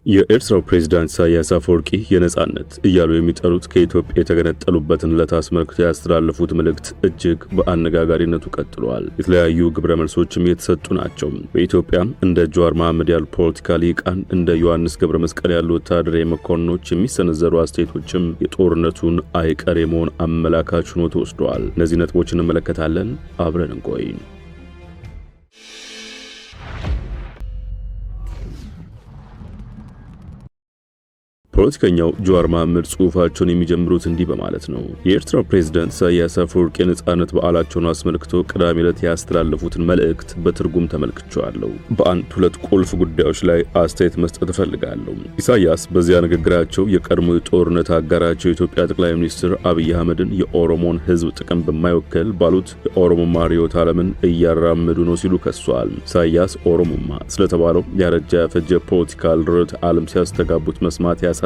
የኤርትራው ፕሬዝዳንት ኢሳያስ አፈወርቂ የነጻነት እያሉ የሚጠሩት ከኢትዮጵያ የተገነጠሉበትን ዕለት አስመልክቶ ያስተላለፉት መልእክት እጅግ በአነጋጋሪነቱ ቀጥሏል። የተለያዩ ግብረ መልሶችም የተሰጡ ናቸው። በኢትዮጵያ እንደ ጀዋር መሐመድ ያሉ ፖለቲካ ሊቃን፣ እንደ ዮሐንስ ገብረ መስቀል ያሉ ወታደራዊ መኮንኖች የሚሰነዘሩ አስተያየቶችም የጦርነቱን አይቀሬ መሆን አመላካች ሆኖ ተወስደዋል። እነዚህ ነጥቦች እንመለከታለን። አብረን እንቆይ። ፖለቲከኛው ጀዋር መሐመድ ጽሑፋቸውን የሚጀምሩት እንዲህ በማለት ነው። የኤርትራው ፕሬዝዳንት ኢሳያስ አፈወርቂ የነጻነት በዓላቸውን አስመልክቶ ቅዳሜ ዕለት ያስተላለፉትን መልእክት በትርጉም ተመልክቼዋለሁ። በአንድ ሁለት ቁልፍ ጉዳዮች ላይ አስተያየት መስጠት እፈልጋለሁ። ኢሳያስ በዚያ ንግግራቸው የቀድሞ የጦርነት አጋራቸው የኢትዮጵያ ጠቅላይ ሚኒስትር አብይ አህመድን የኦሮሞን ሕዝብ ጥቅም በማይወክል ባሉት የኦሮሞማ ርዕዮተ ዓለምን እያራመዱ ነው ሲሉ ከሷል። ኢሳያስ ኦሮሞማ ስለተባለው ያረጃ ያፈጀ ፖለቲካል ርዕዮተ ዓለም ሲያስተጋቡት መስማት ያሳዝናል።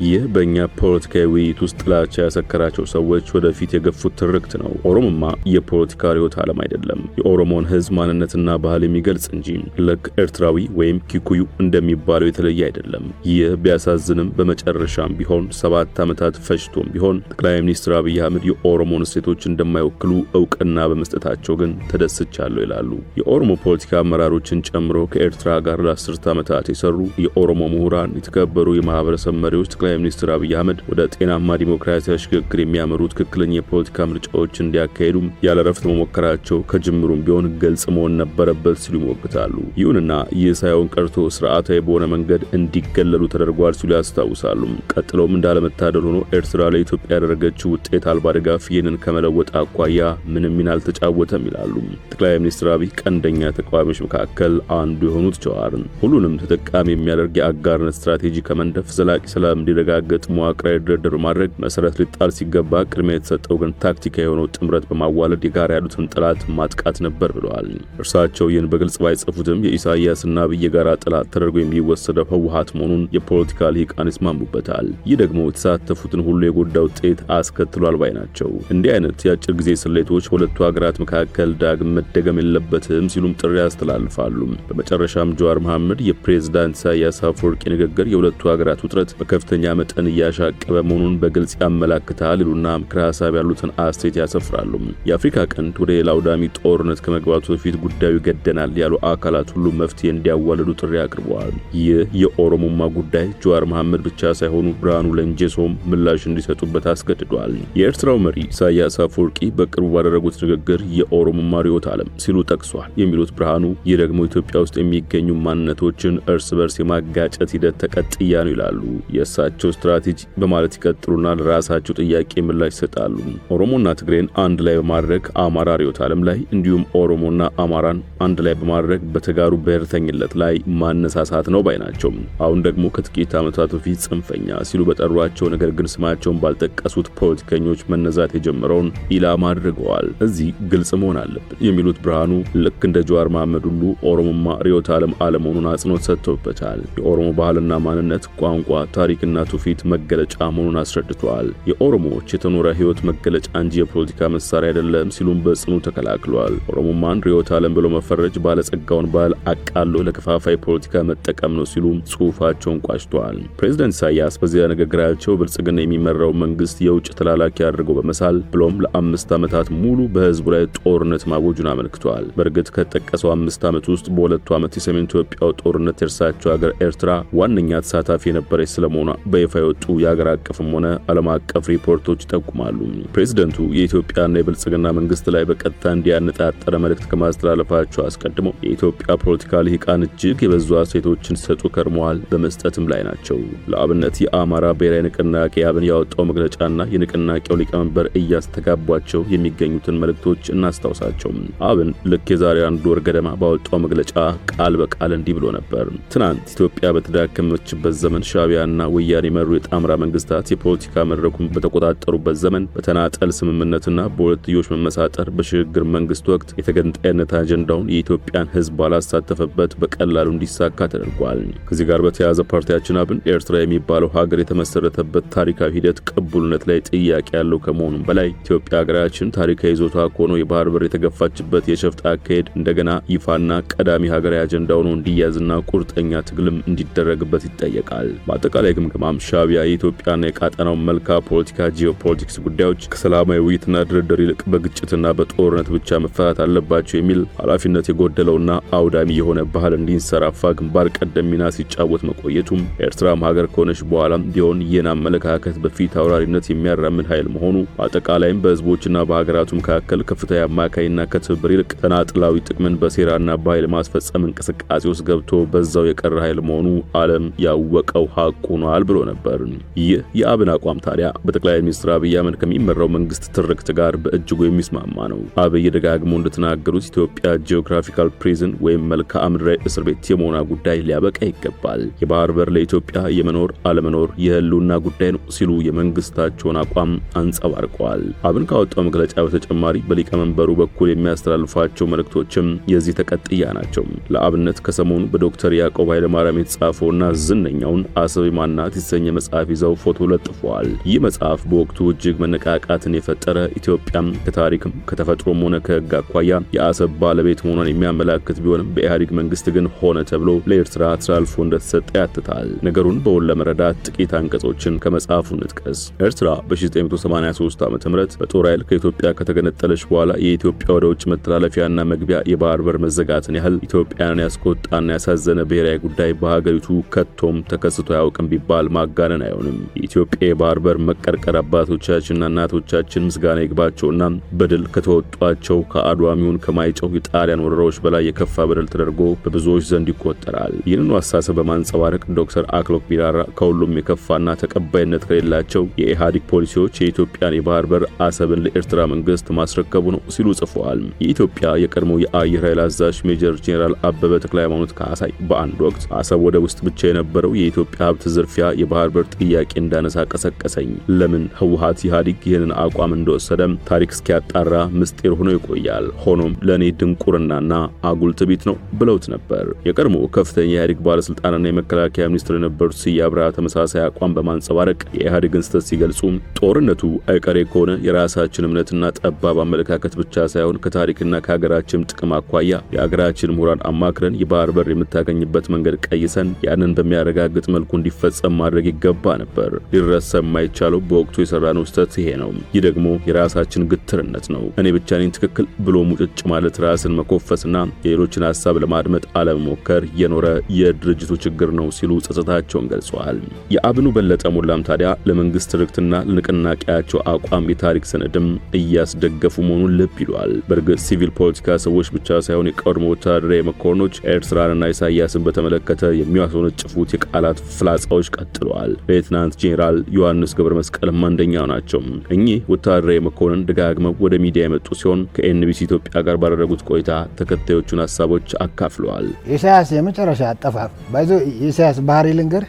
ይህ በእኛ ፖለቲካዊ ውይይት ውስጥ ጥላቻ ያሰከራቸው ሰዎች ወደፊት የገፉት ትርክት ነው። ኦሮሞማ የፖለቲካ ርዕዮተ ዓለም አይደለም፣ የኦሮሞን ሕዝብ ማንነትና ባህል የሚገልጽ እንጂ ልክ ኤርትራዊ ወይም ኪኩዩ እንደሚባለው የተለየ አይደለም። ይህ ቢያሳዝንም በመጨረሻም ቢሆን 7 ዓመታት ፈጅቶም ቢሆን ጠቅላይ ሚኒስትር አብይ አህመድ የኦሮሞን እሴቶች እንደማይወክሉ እውቅና በመስጠታቸው ግን ተደስቻለሁ ይላሉ። የኦሮሞ ፖለቲካ አመራሮችን ጨምሮ ከኤርትራ ጋር ለ10 ዓመታት የሰሩ የኦሮሞ ምሁራን፣ የተከበሩ የማህበረሰብ መሪዎች ጠቅላይ ሚኒስትር አብይ አህመድ ወደ ጤናማ ዲሞክራሲያዊ ሽግግር የሚያመሩ ትክክለኛ የፖለቲካ ምርጫዎች እንዲያካሄዱ ያለ ረፍት መሞከራቸው ከጅምሩም ቢሆን ግልጽ መሆን ነበረበት ሲሉ ይሞግታሉ። ይሁንና ይህ ሳይሆን ቀርቶ ስርዓታዊ በሆነ መንገድ እንዲገለሉ ተደርጓል ሲሉ ያስታውሳሉ። ቀጥለውም እንዳለመታደል ሆኖ ኤርትራ ለኢትዮጵያ ያደረገችው ውጤት አልባ ድጋፍ ይህንን ከመለወጥ አኳያ ምንም ሚና አልተጫወተም ይላሉ። ጠቅላይ ሚኒስትር አብይ ቀንደኛ ተቃዋሚዎች መካከል አንዱ የሆኑት ጀዋርን ሁሉንም ተጠቃሚ የሚያደርግ የአጋርነት ስትራቴጂ ከመንደፍ ዘላቂ ሰላም እንዲረጋገጥ መዋቅራዊ ድርድር በማድረግ መሰረት ሊጣል ሲገባ ቅድሚያ የተሰጠው ግን ታክቲካዊ የሆነው ጥምረት በማዋለድ የጋራ ያሉትን ጠላት ማጥቃት ነበር ብለዋል። እርሳቸው ይህን በግልጽ ባይጽፉትም የኢሳያስና አብይ የጋራ ጠላት ተደርጎ የሚወሰደው ህወሓት መሆኑን የፖለቲካ ሊቃን ይስማሙበታል። ይህ ደግሞ የተሳተፉትን ሁሉ የጎዳ ውጤት አስከትሏል ባይ ናቸው። እንዲህ አይነት የአጭር ጊዜ ስሌቶች በሁለቱ ሀገራት መካከል ዳግም መደገም የለበትም ሲሉም ጥሪ ያስተላልፋሉ። በመጨረሻም ጀዋር መሐመድ የፕሬዝዳንት ኢሳያስ አፈወርቂ ንግግር የሁለቱ ሀገራት ውጥረት በከፍተኛ መጠን እያሻቀበ መሆኑን በግልጽ ያመላክታል ይሉና ምክረ ሐሳብ ያሉትን አስተያየት ያሰፍራሉ። የአፍሪካ ቀንድ ወደ ሌላ አውዳሚ ጦርነት ከመግባቱ በፊት ጉዳዩ ይገደናል ያሉ አካላት ሁሉ መፍትሄ እንዲያዋልዱ ጥሪ አቅርበዋል። ይህ የኦሮሞማ ጉዳይ ጀዋር መሐመድ ብቻ ሳይሆኑ ብርሃኑ ለንጄሶም ምላሽ እንዲሰጡበት አስገድዷል። የኤርትራው መሪ ኢሳያስ አፈወርቂ በቅርቡ ባደረጉት ንግግር የኦሮሞማ ርዕዮተ ዓለም ሲሉ ጠቅሷል የሚሉት ብርሃኑ ይህ ደግሞ ኢትዮጵያ ውስጥ የሚገኙ ማንነቶችን እርስ በርስ የማጋጨት ሂደት ተቀጥያ ነው ይላሉ። የእሳቸው ስትራቴጂ በማለት ይቀጥሉና ለራሳቸው ጥያቄ ምላሽ ይሰጣሉ። ኦሮሞና ትግሬን አንድ ላይ በማድረግ አማራ ርዕዮተ ዓለም ላይ እንዲሁም ኦሮሞና አማራን አንድ ላይ በማድረግ በተጋሩ ብሔርተኝነት ላይ ማነሳሳት ነው ባይ ናቸው። አሁን ደግሞ ከጥቂት ዓመታት በፊት ጽንፈኛ ሲሉ በጠሯቸው ነገር ግን ስማቸውን ባልጠቀሱት ፖለቲከኞች መነዛት የጀመረውን ኢላማ አድርገዋል። እዚህ ግልጽ መሆን አለብን የሚሉት ብርሃኑ ልክ እንደ ጀዋር መሐመድ ሁሉ ኦሮሞማ ርዕዮተ ዓለም አለመሆኑን አጽንኦት ሰጥተውበታል። የኦሮሞ ባህልና ማንነት፣ ቋንቋ፣ ታሪክና ትውፊት መገለጫ መሆኑን አስረድተዋል። የኦሮሞዎች የተኖረ ህይወት መገለጫ እንጂ የፖለቲካ መሳሪያ አይደለም ሲሉም በጽኑ ተከላክለዋል። ኦሮሞማን ርዕዮተ ዓለም ብሎ መፈረጅ ባለጸጋውን ባህል አቃሎ ለከፋፋይ ፖለቲካ መጠቀም ነው ሲሉ ጽሑፋቸውን ቋጭተዋል። ፕሬዝዳንት ኢሳያስ በዚያ ንግግራቸው ብልጽግና የሚመራው መንግስት የውጭ ተላላኪ አድርገው በመሳል ብሎም ለ5 ዓመታት ሙሉ በህዝቡ ላይ ጦርነት ማወጁን አመልክተዋል። በእርግጥ ከተጠቀሰው 5 ዓመት ውስጥ በ2 ዓመት የሰሜን ኢትዮጵያው ጦርነት የእርሳቸው ሀገር ኤርትራ ዋነኛ ተሳታፊ የነበረች ስለመሆኗ በይፋ የወጡ የሀገር አቀፍም ሆነ ዓለም አቀፍ ሪፖርቶች ይጠቁማሉ። ፕሬዝደንቱ የኢትዮጵያና የብልጽግና መንግስት ላይ በቀጥታ እንዲያነጣጠረ መልእክት ከማስተላለፋቸው አስቀድመው የኢትዮጵያ ፖለቲካ ልሂቃን እጅግ የበዙ አስተያየቶችን ሲሰጡ ከርመዋል፣ በመስጠትም ላይ ናቸው። ለአብነት የአማራ ብሔራዊ ንቅናቄ አብን ያወጣው መግለጫና የንቅናቄው ሊቀመንበር እያስተጋቧቸው የሚገኙትን መልእክቶች እናስታውሳቸው። አብን ልክ የዛሬ 1 ወር ገደማ ባወጣው መግለጫ ቃል በቃል እንዲህ ብሎ ነበር። ትናንት ኢትዮጵያ በተዳከመችበት ዘመን ሻዕቢያና ሻቢያና ወያኔ መሩ የጣምራ መንግስታት የፖለቲካ መድረኩን በተቆጣጠሩበት ዘመን በተናጠል ስምምነትና በሁለትዮሽ መመሳጠር በሽግግር መንግስት ወቅት የተገንጣይነት አጀንዳውን የኢትዮጵያን ህዝብ ባላሳተፈበት በቀላሉ እንዲሳካ ተደርጓል። ከዚህ ጋር በተያያዘ ፓርቲያችን አብን ኤርትራ የሚባለው ሀገር የተመሰረተበት ታሪካዊ ሂደት ቅቡልነት ላይ ጥያቄ ያለው ከመሆኑም በላይ ኢትዮጵያ ሀገራችን ታሪካዊ ይዞታ ሆኖ የባህር በር የተገፋችበት የሸፍጥ አካሄድ እንደገና ይፋና ቀዳሚ ሀገራዊ አጀንዳ ሆኖ እንዲያዝና ቁርጠኛ ትግልም እንዲደረግበት ይጠየቃል። በአጠቃላይ ግምገማም ሻቢያ የኢትዮጵያና የቀጣናው መልካ ፖለቲካ ጂኦፖለቲክስ ጉዳዮች ከሰላማዊ ውይይትና ድርድር ይልቅ በግጭትና በጦርነት ብቻ መፈታት አለባቸው የሚል ኃላፊነት የጎደለውና አውዳሚ የሆነ ባህል እንዲንሰራፋ ግንባር ቀደም ሚና ሲጫወት መቆየቱም ኤርትራም ሀገር ከሆነች በኋላም ቢሆን ይህን አመለካከት በፊት አውራሪነት የሚያራምድ ኃይል መሆኑ አጠቃላይም በህዝቦችና በሀገራቱ መካከል ከፍተኛ አማካይና ከትብብር ይልቅ ተናጥላዊ ጥቅምን በሴራና በኃይል ማስፈጸም እንቅስቃሴ ውስጥ ገብቶ በዛው የቀረ ኃይል መሆኑ ዓለም ያወቀው ሀቅ ሆኗል ብሎ ነበር። ይህ የአብን አቋም ታዲያ በጠቅላይ ሚኒስትር አብይ አህመድ ከሚመራው መንግስት ትርክት ጋር በእጅጉ የሚስማማ ነው። አብይ ደጋግሞ እንደተናገሩት ኢትዮጵያ ጂኦግራፊካል ፕሪዝን ወይም መልክዓ ምድራዊ እስር ቤት የመሆኗ ጉዳይ ሊያበቃ ይገባል። የባህር በር ለኢትዮጵያ የመኖር አለመኖር የህልውና ጉዳይ ነው ሲሉ የመንግስታቸውን አቋም አንጸባርቀዋል። አብን ካወጣው መግለጫ በተጨማሪ በሊቀመንበሩ በኩል የሚያስተላልፏቸው መልእክቶችም የዚህ ተቀጥያ ናቸው። ለአብነት ከሰሞኑ በዶክተር ያዕቆብ ኃይለማርያም የተጻፈውና ዝነኛውን አሰብ ማናት የተሰኘ መጽሐፍ ይዘው ፎቶ ለጥፈዋል። ይህ መጽሐፍ በወቅቱ እጅግ መነቃቃትን የፈጠረ ኢትዮጵያም ከታሪክም ከተፈጥሮም ሆነ ከህግ አኳያ የአሰብ ባለቤት መሆኗን የሚያመላክት ቢሆንም በኢህአዴግ መንግስት ግን ሆነ ተብሎ ለኤርትራ ተላልፎ እንደተሰጠ ያትታል። ነገሩን በውል ለመረዳት ጥቂት አንቀጾችን ከመጽሐፉ እንጥቀስ። ኤርትራ በ1983 ዓ.ም በጦር ኃይል ከኢትዮጵያ ከተገነጠለች በኋላ የኢትዮጵያ ወደ ውጭ መተላለፊያና መግቢያ የባህር በር መዘጋትን ያህል ኢትዮጵያን ያስቆጣና ያሳዘነ ብሔራዊ ጉዳይ በሀገሪቱ ከቶም ተከስቶ ያውቅም ቢባል ማጋነን አይሆንም። የኢትዮጵያ የባህር በር መቀርቀር አባቶቻችንና እናቶቻችን ምስጋና ይግባቸውና በድል ከተወጧቸው ከአድዋሚውን ከማይጨው የጣሊያን ወረራዎች በላይ የከፋ በደል ተደርጎ በብዙዎች ዘንድ ይቆጠራል። ይህንን አስተሳሰብ በማንጸባረቅ ዶክተር አክሎግ ቢራራ ከሁሉም የከፋና ተቀባይነት ከሌላቸው የኢህአዴግ ፖሊሲዎች የኢትዮጵያን የባህር በር አሰብን ለኤርትራ መንግስት ማስረከቡ ነው ሲሉ ጽፈዋል። የኢትዮጵያ የቀድሞ የአየር ኃይል አዛዥ ሜጀር ጄኔራል አበበ ተክለሃይማኖት ካሳይ በአንድ ወቅት አሰብ ወደብ ውስጥ ብቻ የነበረው የኢትዮጵያ ሀብት ዝርፊያ የባህር በር ጥያቄ እንዳነሳ ቀሰቀሰኝ። ለምን ህወሓት ኢህአዴግ ይህንን አቋም እንደወሰደም ታሪክ እስኪያጣራ ምስጢር ሆኖ ይቆያል። ሆኖም ለኔ ድንቁርናና አጉል ትዕቢት ነው ብለውት ነበር። የቀድሞ ከፍተኛ የኢህአዴግ ባለስልጣንና የመከላከያ ሚኒስትር የነበሩት ስዬ አብርሃ ተመሳሳይ አቋም በማንጸባረቅ የኢህአዴግን ስህተት ሲገልጹ ጦርነቱ አይቀሬ ከሆነ የራሳችን እምነትና ጠባብ አመለካከት ብቻ ሳይሆን ከታሪክና ከሀገራችን ጥቅም አኳያ የሀገራችን ምሁራን አማክረን የባህር በር የምታገኝበት መንገድ ቀይሰን ያንን በሚያረጋግጥ መልኩ እንዲፈጸም ማድረግ ይገባ ነበር። ሊረሳ የማይቻለው በወቅቱ የሰራነው ስህተት ይሄ ነው። ይህ ደግሞ የራሳችን ግትርነት ነው። እኔ ብቻ ነኝ ትክክል ብሎ ሙጭጭ ማለት ራስን መኮፈስና የሌሎችን ሀሳብ ለማድመጥ አለመሞከር የኖረ የድርጅቱ ችግር ነው ሲሉ ጸጸታቸውን ገልጸዋል። የአብኑ በለጠ ሞላም ታዲያ ለመንግስት ትርክትና ለንቅናቄያቸው አቋም የታሪክ ሰነድም እያስደገፉ መሆኑን ልብ ይሏል። በእርግጥ ሲቪል ፖለቲካ ሰዎች ብቻ ሳይሆን የቀድሞ ወታደራዊ መኮንኖች ኤርትራንና ኢሳያስን በተመለከተ የሚያስወነጭፉት የቃላት ፍላጻዎች ቀጥለዋል። ሌተናንት ጄኔራል ዮሐንስ ገብረ መስቀልም አንደኛው ናቸው። እኚህ ወታደራዊ መኮንን ደጋግመው ወደ ሚዲያ የመጡ ሲሆን ከኤንቢሲ ኢትዮጵያ ጋር ባደረጉት ቆይታ ተከታዮቹን ሀሳቦች አካፍለዋል። ኢሳያስ የመጨረሻ አጠፋፍ ባይዞ ኢሳያስ ባህሪ ልንገር፣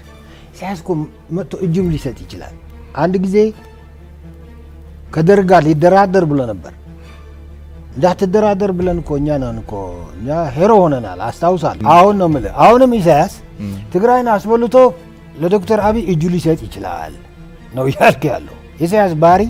ኢሳያስ እኮ መጥቶ እጅም ሊሰጥ ይችላል። አንድ ጊዜ ከደርግ ጋር ሊደራደር ብሎ ነበር። እንዳትደራደር ብለን እኮ እኛ ሄሮ ሆነናል። አስታውሳለሁ። አሁን ነው የምልህ። አሁንም ኢሳያስ ትግራይን አስበልቶ ለዶክተር አብይ እጁ ሊሰጥ ይችላል ነው ያልክ ያለው። ኢሳያስ ባህሪ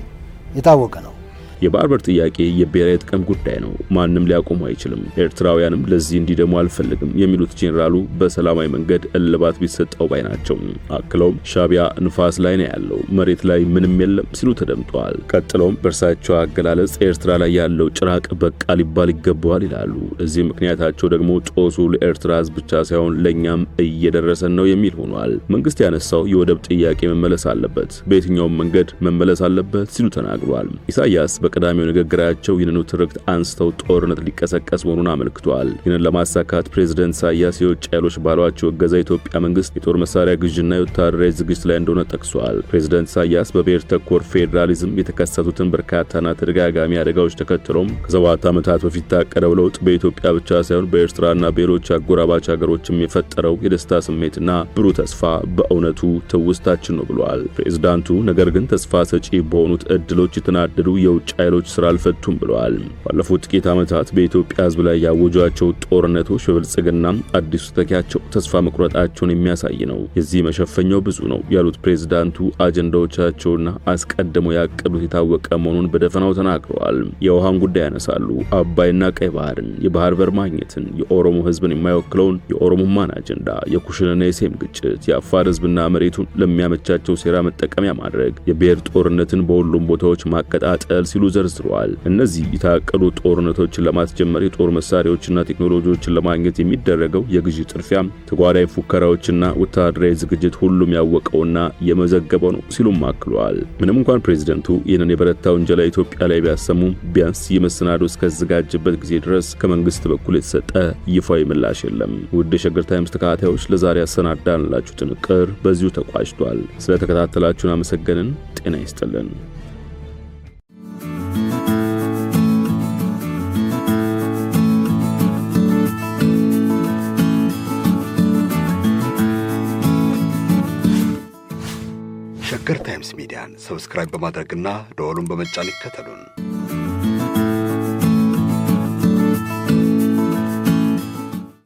የታወቀ ነው። የባህር በር ጥያቄ የብሔራዊ ጥቅም ጉዳይ ነው። ማንም ሊያቆም አይችልም። ኤርትራውያንም ለዚህ እንዲደሙ አልፈልግም የሚሉት ጄኔራሉ በሰላማዊ መንገድ እልባት ቢሰጠው ባይ ናቸው። አክለውም ሻቢያ ንፋስ ላይ ነው ያለው፣ መሬት ላይ ምንም የለም ሲሉ ተደምጠዋል። ቀጥለውም በእርሳቸው አገላለጽ ኤርትራ ላይ ያለው ጭራቅ በቃ ሊባል ይገባዋል ይላሉ። ለዚህ ምክንያታቸው ደግሞ ጦሱ ለኤርትራ ሕዝብ ብቻ ሳይሆን ለኛም እየደረሰን ነው የሚል ሆኗል። መንግስት ያነሳው የወደብ ጥያቄ መመለስ አለበት፣ በየትኛውም መንገድ መመለስ አለበት ሲሉ ተናግሯል። ኢሳያስ በቀዳሚው ንግግራቸው ይህንኑ ትርክት አንስተው ጦርነት ሊቀሰቀስ መሆኑን አመልክቷል። ይህንን ለማሳካት ፕሬዝዳንት ኢሳያስ የውጭ ኃይሎች ባሏቸው እገዛ የኢትዮጵያ መንግስት የጦር መሳሪያ ግዥና የወታደራዊ ዝግጅት ላይ እንደሆነ ጠቅሷል። ፕሬዝዳንት ኢሳያስ በብሔር ተኮር ፌዴራሊዝም የተከሰቱትን በርካታና ተደጋጋሚ አደጋዎች ተከትሎም ከ7 ዓመታት በፊት ታቀደው ለውጥ በኢትዮጵያ ብቻ ሳይሆን በኤርትራና በሌሎች አጎራባች ሀገሮችም የፈጠረው የደስታ ስሜትና ብሩህ ተስፋ በእውነቱ ትውስታችን ነው ብለዋል። ፕሬዝዳንቱ ነገር ግን ተስፋ ሰጪ በሆኑት እድሎች የተናደዱ የውጭ ኃይሎች ስራ አልፈቱም ብለዋል። ባለፉት ጥቂት ዓመታት በኢትዮጵያ ሕዝብ ላይ ያወጇቸው ጦርነቶች በብልጽግና አዲሱ ተኪያቸው ተስፋ መቁረጣቸውን የሚያሳይ ነው። የዚህ መሸፈኛው ብዙ ነው ያሉት ፕሬዝዳንቱ አጀንዳዎቻቸውና አስቀድመው ያቀዱት የታወቀ መሆኑን በደፈናው ተናግረዋል። የውሃን ጉዳይ ያነሳሉ። አባይና ቀይ ባህርን፣ የባህር በር ማግኘትን፣ የኦሮሞ ህዝብን የማይወክለውን የኦሮሞማን አጀንዳ፣ የኩሽንና የሴም ግጭት፣ የአፋር ህዝብና መሬቱን ለሚያመቻቸው ሴራ መጠቀሚያ ማድረግ፣ የብሔር ጦርነትን በሁሉም ቦታዎች ማቀጣጠል ሲሉ ዘርዝረዋል። እነዚህ የታቀዱ ጦርነቶችን ለማስጀመር የጦር መሳሪያዎችና ቴክኖሎጂዎችን ለማግኘት የሚደረገው የግዢ ጥርፊያ፣ ተጓዳኝ ፉከራዎችና ወታደራዊ ዝግጅት ሁሉም ያወቀውና የመዘገበው ነው ሲሉም አክለዋል። ምንም እንኳን ፕሬዝዳንቱ ይህንን የበረታ ውንጀላ ኢትዮጵያ ላይ ቢያሰሙ ቢያንስ የመሰናዶ እስከተዘጋጀበት ጊዜ ድረስ ከመንግስት በኩል የተሰጠ ይፋዊ ምላሽ የለም። ውድ የሸገር ታይምስ ተከታታዮች ለዛሬ ያሰናዳንላችሁ ጥንቅር በዚሁ ተቋጭቷል። ስለተከታተላችሁን አመሰገንን። ጤና ይስጥልን። ሸገር ታይምስ ሚዲያን ሰብስክራይብ በማድረግና ደወሉን በመጫን ይከተሉን።